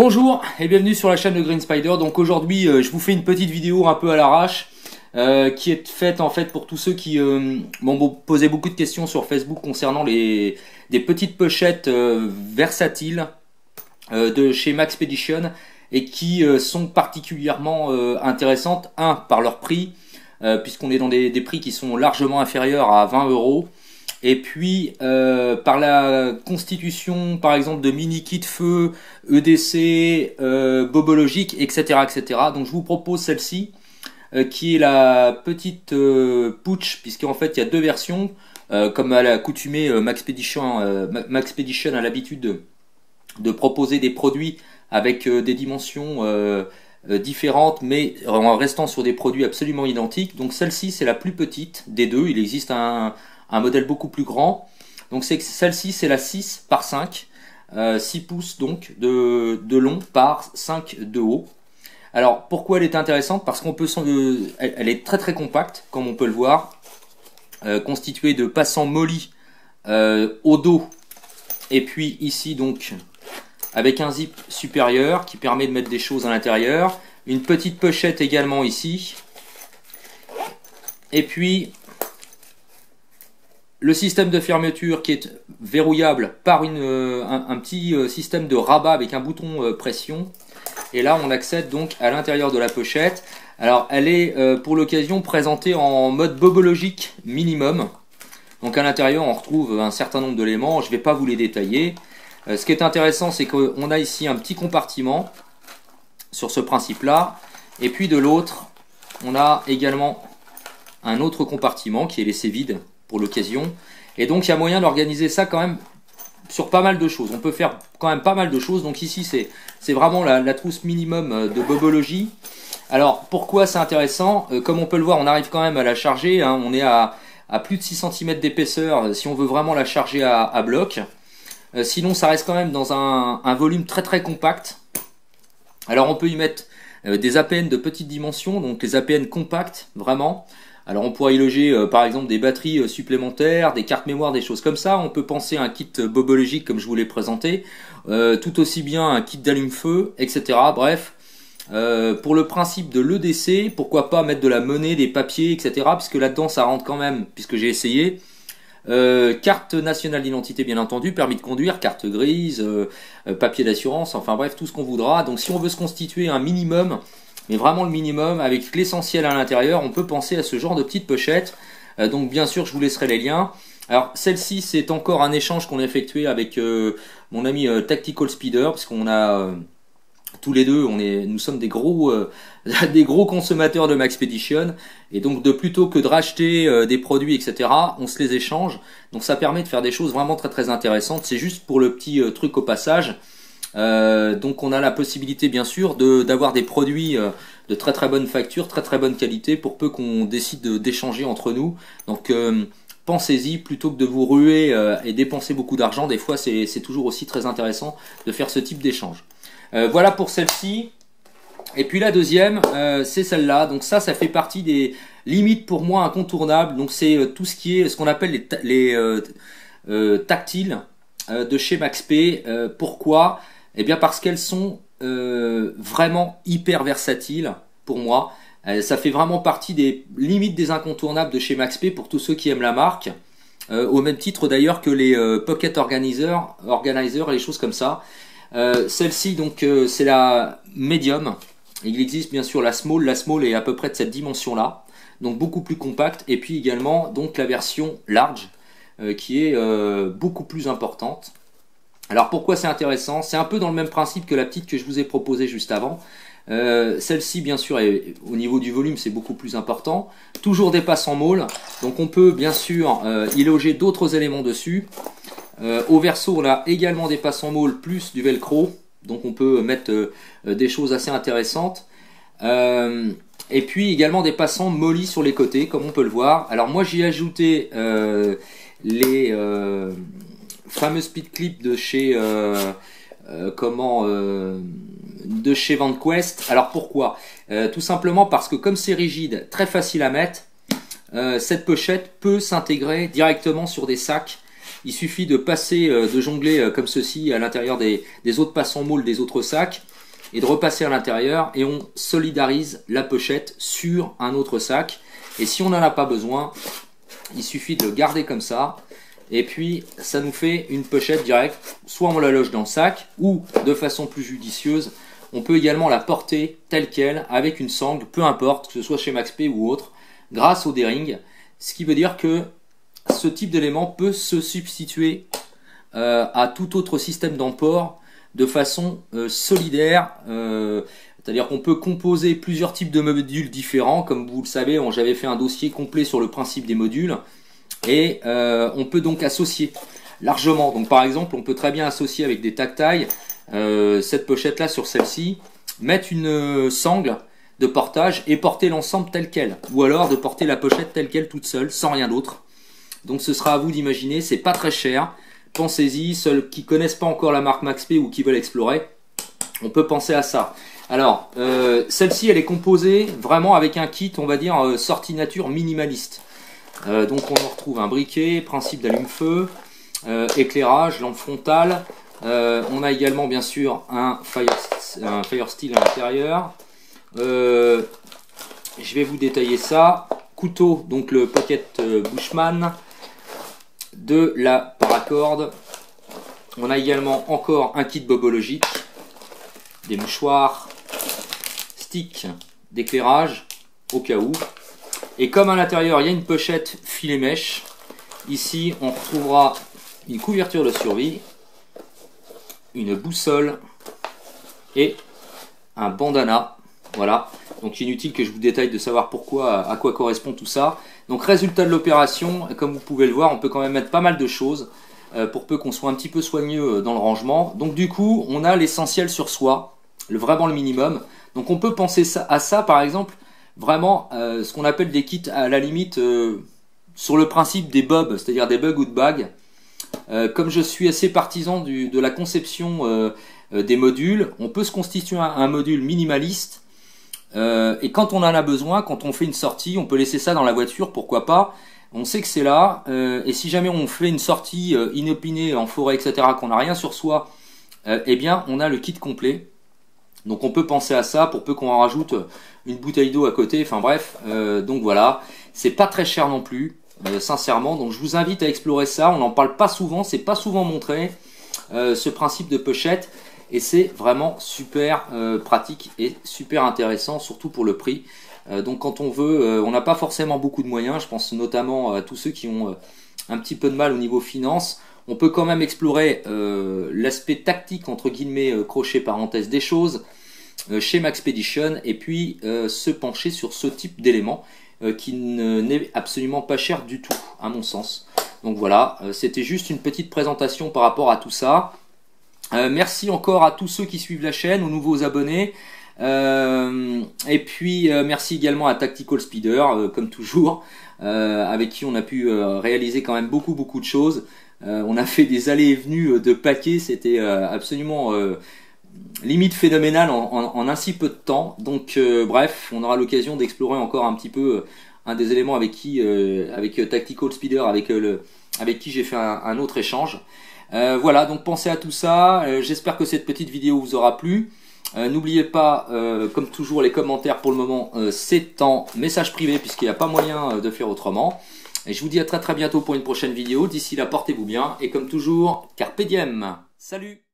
Bonjour et bienvenue sur la chaîne de Green Spider. Donc aujourd'hui je vous fais une petite vidéo un peu à l'arrache qui est faite en fait pour tous ceux qui m'ont posé beaucoup de questions sur Facebook concernant des petites pochettes versatiles de chez Maxpedition et qui sont particulièrement intéressantes. Un, par leur prix, puisqu'on est dans des prix qui sont largement inférieurs à 20 €. Et puis par la constitution par exemple de mini kit feu, EDC, bobologique, etc., etc. Donc je vous propose celle-ci qui est la petite Pooch, puisqu'en fait il y a deux versions. Comme à l'accoutumée, Maxpedition a l'habitude de proposer des produits avec des dimensions différentes, mais en restant sur des produits absolument identiques. Donc celle-ci c'est la plus petite des deux. Il existe un modèle beaucoup plus grand. Donc celle-ci c'est la 6 par 5, 6 pouces donc de long par 5 de haut. Alors pourquoi elle est intéressante? Parce qu'on peut elle est très très compacte, comme on peut le voir, constituée de passants molis au dos, et puis ici donc avec un zip supérieur qui permet de mettre des choses à l'intérieur, une petite pochette également ici, et puis le système de fermeture qui est verrouillable par un petit système de rabat avec un bouton pression. Et là on accède donc à l'intérieur de la pochette. Alors elle est pour l'occasion présentée en mode bobologique minimum. Donc à l'intérieur on retrouve un certain nombre d'éléments, je ne vais pas vous les détailler. Ce qui est intéressant c'est qu'on a ici un petit compartiment sur ce principe là. Et puis de l'autre on a également un autre compartiment qui est laissé vide pour l'occasion, et donc il y a moyen d'organiser ça quand même sur pas mal de choses. On peut faire quand même pas mal de choses. Donc ici c'est vraiment la trousse minimum de bobologie. Alors pourquoi c'est intéressant? Comme on peut le voir, on arrive quand même à la charger, hein. On est à plus de 6 cm d'épaisseur si on veut vraiment la charger à bloc. Sinon ça reste quand même dans un volume très très compact. Alors on peut y mettre des APN de petite dimension, donc les APN compacts vraiment. Alors on pourra y loger par exemple des batteries supplémentaires, des cartes mémoire, des choses comme ça. On peut penser à un kit bobologique comme je vous l'ai présenté, tout aussi bien un kit d'allume-feu, etc. Bref, pour le principe de l'EDC, pourquoi pas mettre de la monnaie, des papiers, etc. Puisque là-dedans ça rentre quand même, puisque j'ai essayé. Carte nationale d'identité bien entendu, permis de conduire, carte grise, papier d'assurance, enfin bref, tout ce qu'on voudra. Donc si on veut se constituer un minimum, mais vraiment le minimum, avec l'essentiel à l'intérieur, on peut penser à ce genre de petite pochette. Donc bien sûr je vous laisserai les liens. Alors celle-ci c'est encore un échange qu'on a effectué avec mon ami Tactical Speeder, puisqu'on a tous les deux, nous sommes des gros consommateurs de Maxpedition, et donc plutôt que de racheter des produits, etc., on se les échange. Donc ça permet de faire des choses vraiment très très intéressantes. C'est juste pour le petit truc au passage. Donc on a la possibilité bien sûr d'avoir des produits de très très bonne facture, très très bonne qualité, pour peu qu'on décide d'échanger entre nous. Donc pensez-y, plutôt que de vous ruer et dépenser beaucoup d'argent. Des fois c'est toujours aussi très intéressant de faire ce type d'échange. Voilà pour celle-ci. Et puis la deuxième c'est celle-là. Donc ça fait partie des limites pour moi incontournables. Donc c'est tout ce qui est ce qu'on appelle les tactiles de chez Maxp. Pourquoi? Eh bien parce qu'elles sont vraiment hyper versatiles pour moi. Ça fait vraiment partie des limites des incontournables de chez Maxp pour tous ceux qui aiment la marque. Au même titre d'ailleurs que les Pocket Organizer, les choses comme ça. Celle-ci donc c'est la Medium. Il existe bien sûr la Small. La Small est à peu près de cette dimension-là, donc beaucoup plus compacte. Et puis également donc la version Large qui est beaucoup plus importante. Alors pourquoi c'est intéressant? C'est un peu dans le même principe que la petite que je vous ai proposée juste avant. Celle-ci bien sûr au niveau du volume c'est beaucoup plus important. Toujours des passants Mall, donc on peut bien sûr y loger d'autres éléments dessus. Au verso on a également des passants Mall plus du velcro, donc on peut mettre des choses assez intéressantes. Et puis également des passants mollis sur les côtés comme on peut le voir. Alors moi j'y ai ajouté les fameux speed clip de chez de chez VanQuest. Alors pourquoi? Tout simplement parce que comme c'est rigide, très facile à mettre, cette pochette peut s'intégrer directement sur des sacs Il suffit de passer, de jongler comme ceci à l'intérieur des autres passants moules des autres sacs. et de repasser à l'intérieur, et on solidarise la pochette sur un autre sac. Et si on n'en a pas besoin, il suffit de le garder comme ça, et puis ça nous fait une pochette directe. Soit on la loge dans le sac, ou de façon plus judicieuse, on peut également la porter telle quelle avec une sangle, peu importe, que ce soit chez Maxp ou autre, grâce au D-ring. Ce qui veut dire que ce type d'élément peut se substituer à tout autre système d'emport de façon solidaire. C'est-à-dire qu'on peut composer plusieurs types de modules différents. Comme vous le savez, j'avais fait un dossier complet sur le principe des modules. Et on peut donc associer largement. Donc par exemple, on peut très bien associer avec des tac-tailles cette pochette là sur celle-ci, mettre une sangle de portage et porter l'ensemble tel quel, ou alors de porter la pochette telle quelle toute seule sans rien d'autre. Donc ce sera à vous d'imaginer, c'est pas très cher, pensez-y. Ceux qui connaissent pas encore la marque Maxp ou qui veulent explorer, on peut penser à ça. Alors celle-ci elle est composée vraiment avec un kit, on va dire sortie nature minimaliste. Donc on retrouve un briquet, principe d'allume-feu, éclairage, lampe frontale. On a également bien sûr un fire steel à l'intérieur. Je vais vous détailler ça. Couteau, donc le Pocket Bushman, de la paracorde. On a également encore un kit bobologique, des mouchoirs, stick d'éclairage au cas où. Et comme à l'intérieur il y a une pochette filet mèche, ici on retrouvera une couverture de survie, une boussole et un bandana. Voilà, donc inutile que je vous détaille de savoir pourquoi, à quoi correspond tout ça. Donc résultat de l'opération, comme vous pouvez le voir, on peut quand même mettre pas mal de choses pour peu qu'on soit un petit peu soigneux dans le rangement. Donc du coup on a l'essentiel sur soi, vraiment le minimum. Donc on peut penser à ça par exemple, vraiment ce qu'on appelle des kits à la limite sur le principe des bobs, c'est-à-dire des bug ou de bag. Comme je suis assez partisan de la conception des modules, on peut se constituer un module minimaliste et quand on en a besoin, quand on fait une sortie, on peut laisser ça dans la voiture, pourquoi pas. On sait que c'est là, et si jamais on fait une sortie inopinée en forêt, etc., qu'on n'a rien sur soi, eh bien on a le kit complet. Donc on peut penser à ça, pour peu qu'on en rajoute une bouteille d'eau à côté, enfin bref, donc voilà, c'est pas très cher non plus. Sincèrement, donc je vous invite à explorer ça. On n'en parle pas souvent, c'est pas souvent montré ce principe de pochette, et c'est vraiment super pratique et super intéressant, surtout pour le prix. Donc quand on veut, on n'a pas forcément beaucoup de moyens, je pense notamment à tous ceux qui ont un petit peu de mal au niveau finance. On peut quand même explorer l'aspect tactique entre guillemets crochet parenthèse des choses chez Maxpedition, et puis se pencher sur ce type d'élément qui n'est absolument pas cher du tout à mon sens. Donc voilà, c'était juste une petite présentation par rapport à tout ça. Merci encore à tous ceux qui suivent la chaîne, aux nouveaux abonnés, et puis merci également à Tactical Speeder, comme toujours, avec qui on a pu réaliser quand même beaucoup de choses. On a fait des allées et venues de paquets, c'était absolument limite phénoménal en un si peu de temps. Donc bref, on aura l'occasion d'explorer encore un petit peu un des éléments avec Tactical Speeder, avec qui j'ai fait un autre échange. Voilà, donc pensez à tout ça. J'espère que cette petite vidéo vous aura plu. N'oubliez pas, comme toujours, les commentaires pour le moment, c'est en message privé puisqu'il n'y a pas moyen de faire autrement. Et je vous dis à très bientôt pour une prochaine vidéo. D'ici là, portez-vous bien et comme toujours, carpe diem. Salut!